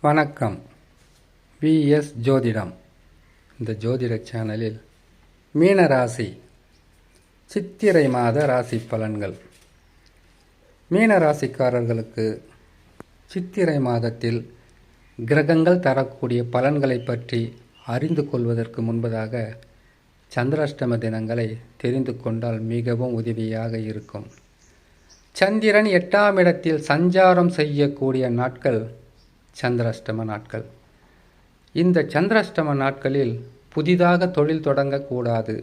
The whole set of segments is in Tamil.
வணக்கம். விஎஸ் ஜோதிடம். இந்த ஜோதிட சேனலில் மீன ராசி சித்திரை மாத ராசி பலன்கள். மீன ராசிக்காரர்களுக்கு சித்திரை மாதத்தில் கிரகங்கள் தரக்கூடிய பலன்களை பற்றி அறிந்து கொள்வதற்கு முன்பதாக சந்திராஷ்டம தினங்களை தெரிந்து கொண்டால் மிகவும் உதவியாக இருக்கும். சந்திரன் 8ஆம் இடத்தில் சஞ்சாரம் செய்யக்கூடிய நாட்கள் சந்திராஷ்டம நாட்கள். இந்த சந்திராஷ்டம நாட்களில் புதிதாக தொழில் தொடங்கக்கூடாது,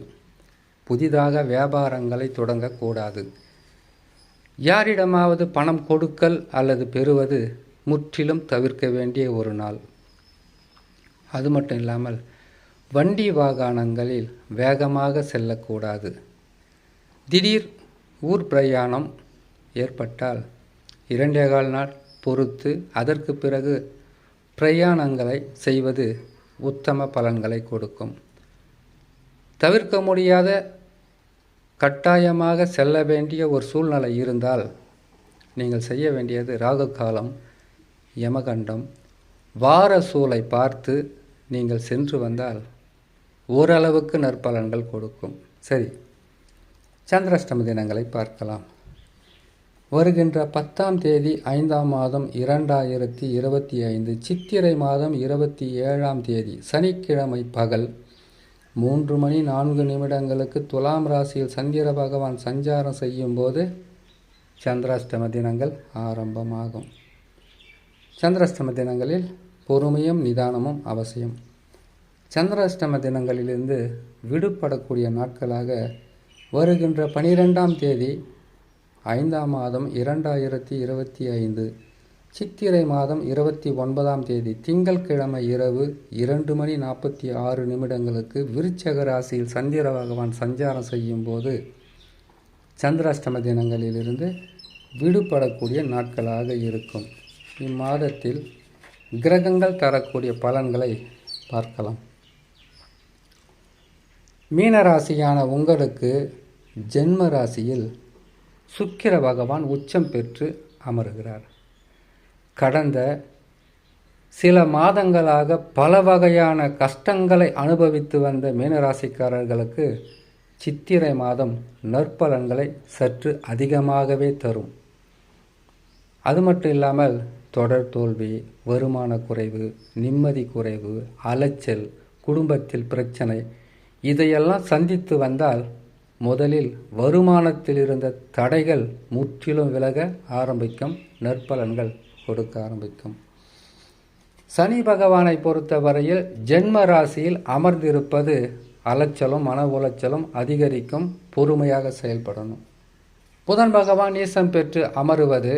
புதிதாக வியாபாரங்களை தொடங்கக்கூடாது. யாரிடமாவது பணம் கொடுக்கல் அல்லது பெறுவது முற்றிலும் தவிர்க்க வேண்டிய ஒரு நாள். அது மட்டும் இல்லாமல் வண்டி வாகனங்களில் வேகமாக செல்லக்கூடாது. திடீர் ஊர் பிரயாணம் ஏற்பட்டால் 2.25 நாள் பொறுத்து அதற்கு பிறகு பிரயாணங்களை செய்வது உத்தம பலன்களை கொடுக்கும். தவிர்க்க முடியாத கட்டாயமாக செல்ல வேண்டிய ஒரு சூழ்நிலை இருந்தால் நீங்கள் செய்ய வேண்டியது ராகு காலம், யமகண்டம், வார சூலை பார்த்து நீங்கள் சென்று வந்தால் ஓரளவுக்கு நற்பலன்கள் கொடுக்கும். சரி, சந்திராஷ்டம தினங்களை பார்க்கலாம். வருகின்ற 10ஆம் தேதி 5ஆம் மாதம் 2025 சித்திரை மாதம் 27ஆம் தேதி சனிக்கிழமை பகல் 3:04 துலாம் ராசியில் சந்திர பகவான் சஞ்சாரம் செய்யும் போது சந்திராஷ்டம தினங்கள் ஆரம்பமாகும். சந்திராஷ்டம தினங்களில் பொறுமையும் நிதானமும் அவசியம். சந்திராஷ்டம தினங்களிலிருந்து விடுபடக்கூடிய நாட்களாக வருகின்ற 12ஆம் தேதி 5ஆம் மாதம் 2025 சித்திரை மாதம் 29ஆம் தேதி திங்கட்கிழமை இரவு 2:46 விருச்சக ராசியில் சந்திர பகவான் சஞ்சாரம் செய்யும் போது சந்திராஷ்டம தினங்களிலிருந்து விடுபடக்கூடிய நாட்களாக இருக்கும். இம்மாதத்தில் கிரகங்கள் தரக்கூடிய பலன்களை பார்க்கலாம். மீனராசியான உங்களுக்கு ஜென்ம ராசியில் சுக்கிர பகவான் உச்சம் பெற்று அமருகிறார். கடந்த சில மாதங்களாக பல வகையான கஷ்டங்களை அனுபவித்து வந்த மீனராசிக்காரர்களுக்கு சித்திரை மாதம் நற்பலன்களை சற்று அதிகமாகவே தரும். அது மட்டும் இல்லாமல் தொடர் தோல்வி, வருமான குறைவு, நிம்மதி குறைவு, அலைச்சல், குடும்பத்தில் பிரச்சனை இதையெல்லாம் சந்தித்து வந்தால் முதலில் வருமானத்தில் இருந்த தடைகள் முற்றிலும் விலக ஆரம்பிக்கும், நற்பலன்கள் கொடுக்க ஆரம்பிக்கும். சனி பகவானை பொறுத்தவரையில் ஜென்ம ராசியில் அமர்ந்திருப்பது அலைச்சலும் மன உளைச்சலும் அதிகரிக்கும். பொறுமையாக செயல்படணும். புதன் பகவான் நீசம் பெற்று அமருவது,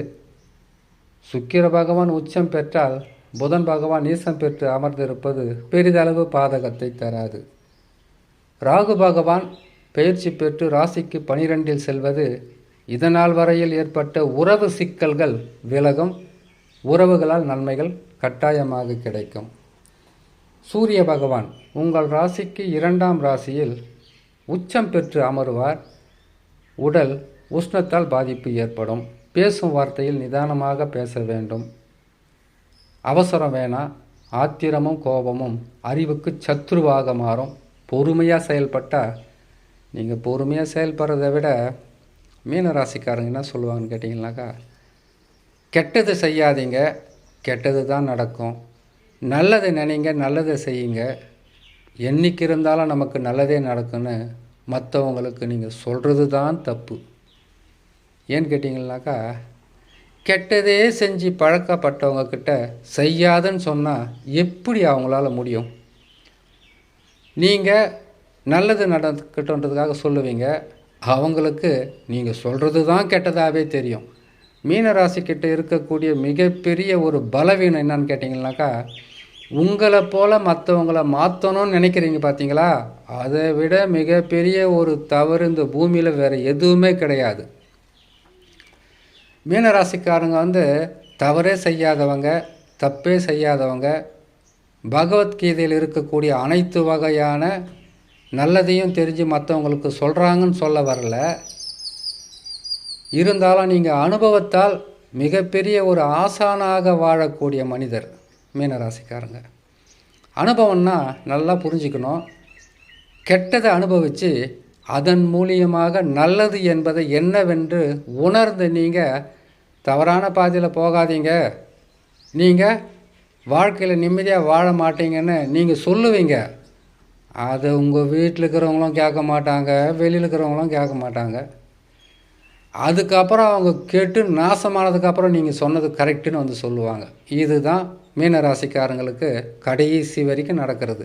சுக்கிர பகவான் உச்சம் பெற்றால் புதன் பகவான் நீசம் பெற்று அமர்ந்திருப்பது பெரிதளவு பாதகத்தை தராது. ராகு பகவான் பெயர்ச்சி பெற்று ராசிக்கு 12இல் செல்வது இதனால் வரையில் ஏற்பட்ட உறவு சிக்கல்கள் விலகும். உறவுகளால் நன்மைகள் கட்டாயமாக கிடைக்கும். சூரிய பகவான் உங்கள் ராசிக்கு 2ஆம் ராசியில் உச்சம் பெற்று அமருவார். உடல் உஷ்ணத்தால் பாதிப்பு ஏற்படும். பேசும் வார்த்தையில் நிதானமாக பேச வேண்டும். அவசரம் வேணாம். ஆத்திரமும் கோபமும் அறிவுக்கு சத்ருவாக மாறும். பொறுமையாக செயல்பட்டால், நீங்கள் பொறுமையாக செயல்படுறதை விட மீனராசிக்காரங்க என்ன சொல்லுவாங்கன்னு கேட்டிங்கனாக்கா, கெட்டது செய்யாதீங்க, கெட்டது தான் நடக்கும். நல்லது நினைங்க, நல்லதை செய்யுங்க, என்னைக்கு இருந்தாலும் நமக்கு நல்லதே நடக்குன்னு மற்றவங்களுக்கு நீங்கள் சொல்கிறது தான் தப்பு. ஏன்னு கேட்டிங்கனாக்கா, கெட்டதே செஞ்சு பழக்கப்பட்டவங்கக்கிட்ட செய்யாதுன்னு சொன்னால் எப்படி அவங்களால முடியும்? நீங்கள் நல்லது நடக்கட்டுன்றதுக்காக சொல்லுவீங்க, அவங்களுக்கு நீங்கள் சொல்கிறது தான் கெட்டதாகவே தெரியும். மீனராசிக்கிட்ட இருக்கக்கூடிய மிகப்பெரிய ஒரு பலவீனம் என்னன்னு கேட்டிங்கனாக்கா, உங்களை போல் மற்றவங்கள மாற்றணும்னு நினைக்கிறீங்க பார்த்தீங்களா, அதை விட மிகப்பெரிய ஒரு தவறு இந்த பூமியில் வேறு எதுவுமே கிடையாது. மீனராசிக்காரங்க தவறே செய்யாதவங்க, தப்பே செய்யாதவங்க, பகவத்கீதையில் இருக்கக்கூடிய அனைத்து வகையான நல்லதையும் தெரிஞ்சு மற்றவங்களுக்கு சொல்கிறாங்கன்னு சொல்ல வரல. இருந்தாலும் நீங்கள் அனுபவத்தால் மிகப்பெரிய ஒரு ஆசானாக வாழக்கூடிய மனிதர். மீனராசிக்காரங்க. அனுபவம்னா நல்லா புரிஞ்சுக்கணும். கெட்டதை அனுபவித்து அதன் மூலியமாக நல்லது என்பதை என்னவென்று உணர்ந்து நீங்கள் தவறான பாதையில் போகாதீங்க, நீங்கள் வாழ்க்கையில் நிம்மதியாக வாழ மாட்டீங்கன்னு நீங்கள் சொல்லுவீங்க. அதை உங்கள் வீட்டில் இருக்கிறவங்களும் கேட்க மாட்டாங்க, வெளியில் இருக்கிறவங்களும் கேட்க மாட்டாங்க. அதுக்கப்புறம் அவங்க கேட்டு நாசமானதுக்கப்புறம் நீங்கள் சொன்னது கரெக்டுன்னு வந்து சொல்லுவாங்க. இதுதான் மீனராசிக்காரங்களுக்கு கடைசி வரைக்கும் நடக்கிறது.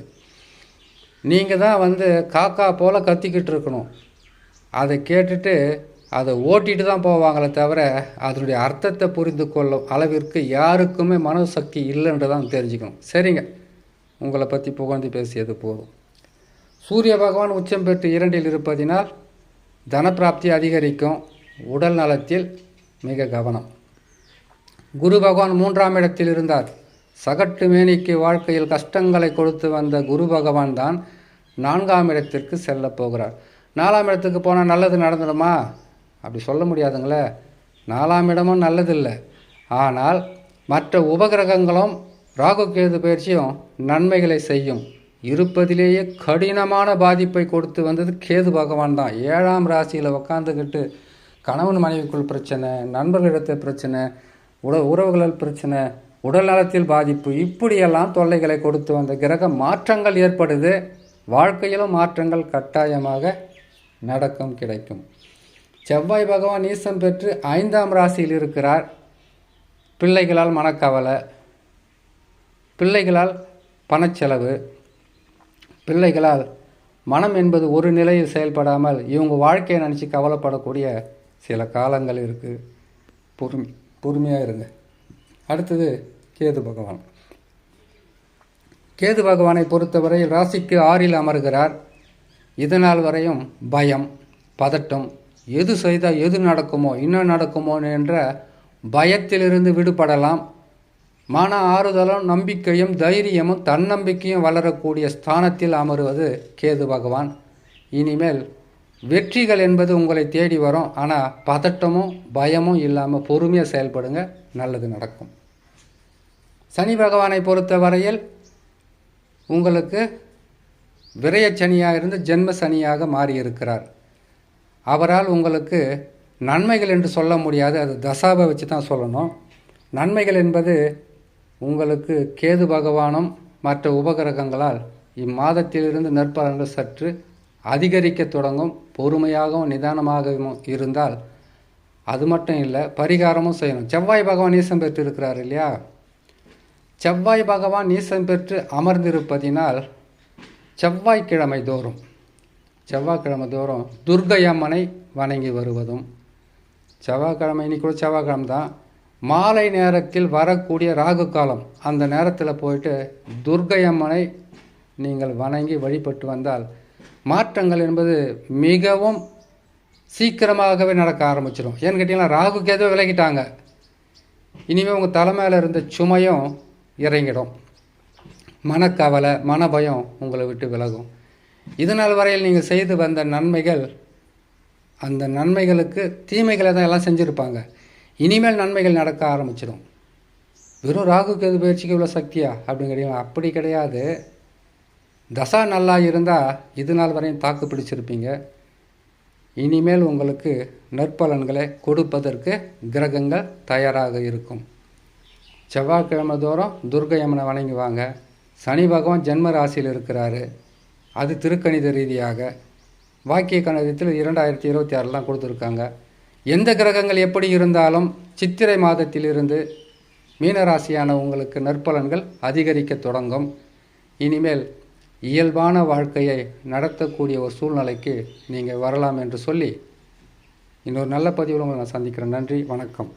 நீங்கள் தான் வந்து காக்கா போல் கத்திக்கிட்டு இருக்கணும். அதை கேட்டுட்டு அதை ஓட்டிகிட்டு தான் போவாங்களே தவிர அதனுடைய அர்த்தத்தை புரிந்து கொள்ளும் அளவிற்கு யாருக்குமே மனசக்தி இல்லைன்றதான் தெரிஞ்சுக்கணும். சரிங்க, உங்களை பற்றி புகழ்ந்து பேசியது போதும். சூரிய பகவான் உச்சம் பெற்று 2இல் இருப்பதினால் தனப்பிராப்தி அதிகரிக்கும். உடல் நலத்தில் மிக கவனம். குரு பகவான் 3ஆம் இடத்தில் இருந்தார். சகட்டு மேனிக்கு வாழ்க்கையில் கஷ்டங்களை கொடுத்து வந்த குரு பகவான் தான் 4ஆம் இடத்திற்கு செல்ல போகிறார். 4ஆம் இடத்துக்கு போனால் நல்லது நடந்துடுமா? அப்படி சொல்ல முடியாதுங்களே. 4ஆம் இடமும் நல்லதில்லை. ஆனால் மற்ற உபகிரகங்களும் ராகு கேது பயிற்சியும் நன்மைகளை செய்யும். இருப்பதிலேயே கடினமான பாதிப்பை கொடுத்து வந்தது கேது பகவான் தான். 7ஆம் ராசியில் உக்காந்துக்கிட்டு கணவன் மனைவிக்குள் பிரச்சனை, நண்பர்களிடத்தில் பிரச்சனை, உறவுகளில் பிரச்சனை, உடல் நலத்தில் பாதிப்பு, இப்படியெல்லாம் தொல்லைகளை கொடுத்து வந்த கிரக மாற்றங்கள் ஏற்படுது. வாழ்க்கையிலும் மாற்றங்கள் கட்டாயமாக நடக்கும், கிடைக்கும். செவ்வாய் பகவான் நீசம் பெற்று 5ஆம் ராசியில் இருக்கிறார். பிள்ளைகளால் மனக்கவலை, பிள்ளைகளால் பணச்செலவு, பிள்ளைகளால் மனம் என்பது ஒரு நிலையில் செயல்படாமல் இவங்க வாழ்க்கையை நினச்சி கவலைப்படக்கூடிய சில காலங்கள் இருக்குது. பொறுமையாக இருங்க. அடுத்தது கேது பகவான். கேது பகவானை பொறுத்தவரையில் ராசிக்கு 6இல் அமர்கிறார். இதனால் வரையும் பயம், பதட்டம், எது செய்தால் எது நடக்குமோ, இன்னும் நடக்குமோ என்ற பயத்திலிருந்து விடுபடலாம். மன ஆறுதலும் நம்பிக்கையும் தைரியமும் தன்னம்பிக்கையும் வளரக்கூடிய ஸ்தானத்தில் அமருவது கேது பகவான். இனிமேல் வெற்றிகள் என்பது உங்களை தேடி வரும். ஆனால் பதட்டமும் பயமும் இல்லாமல் பொறுமையாக செயல்படுங்க, நல்லது நடக்கும். சனி பகவானை பொறுத்த வரையில் உங்களுக்கு விரயச்சனியாக இருந்து ஜென்ம சனியாக மாறியிருக்கிறார். அவரால் உங்களுக்கு நன்மைகள் என்று சொல்ல முடியாது, அது தசாவை வச்சு தான் சொல்லணும். நன்மைகள் என்பது உங்களுக்கு கேது பகவானும் மற்ற உபகிரகங்களால் இம்மாதத்திலிருந்து நற்பலன்கள் சற்று அதிகரிக்க தொடங்கும். பொறுமையாகவும் நிதானமாகவும் இருந்தால் அது மட்டும் இல்லை, பரிகாரமும் செய்யணும். செவ்வாய் பகவான் நீசம் பெற்று இருக்கிறார் இல்லையா? செவ்வாய் பகவான் நீசம் பெற்று அமர்ந்திருப்பதினால் செவ்வாய்க்கிழமை தோறும் துர்க்கை அம்மனை வணங்கி வருவதும், செவ்வாய்க்கிழமை இன்னைக்கு கூட செவ்வாய்க்கிழமை தான், மாலை நேரத்தில் வரக்கூடிய ராகு காலம், அந்த நேரத்தில் போயிட்டு துர்க்கை அம்மனை நீங்கள் வணங்கி வழிபட்டு வந்தால் மாற்றங்கள் என்பது மிகவும் சீக்கிரமாகவே நடக்க ஆரம்பிச்சிடும். ஏன்னு கேட்டிங்கன்னா ராகு கேதுவை விலகிட்டாங்க. இனிமேல் உங்கள் தலைமையில் இருந்த சுமையும் இறங்கிடும். மனக்கவலை, மனபயம் உங்களை விட்டு விலகும். இதனால் வரையில் நீங்கள் செய்து வந்த நன்மைகள், அந்த நன்மைகளுக்கு தீமைகளை தான் எல்லாம் செஞ்சுருப்பாங்க. இனிமேல் நன்மைகள் நடக்க ஆரம்பிச்சிடும். வெறும் ராகு கேது பயிற்சிக்கு இவ்வளோ சக்தியா அப்படிங்கிறீங்க? அப்படி கிடையாது. தசா நல்லா இருந்தால் இது நாள் வரையும் தாக்கு பிடிச்சிருப்பீங்க. இனிமேல் உங்களுக்கு நற்பலன்களை கொடுப்பதற்கு கிரகங்கள் தயாராக இருக்கும். செவ்வாய்க்கிழமை தோறும் துர்க்கை அம்மனை வணங்குவாங்க. சனி பகவான் ஜென்ம ராசியில் இருக்கிறாரு. அது திருக்கணித ரீதியாக வாக்கிய கணிதத்தில் 2026 தான் கொடுத்துருக்காங்க. எந்த கிரகங்கள் எப்படி இருந்தாலும் சித்திரை மாதத்திலிருந்து மீனராசியான உங்களுக்கு நற்பலன்கள் அதிகரிக்க தொடங்கும். இனிமேல் இயல்பான வாழ்க்கையை நடத்தக்கூடிய ஒரு சூழ்நிலைக்கு நீங்கள் வரலாம் என்று சொல்லி இன்னொரு நல்ல பதிவில் உங்களை நான் சந்திக்கிறேன். நன்றி, வணக்கம்.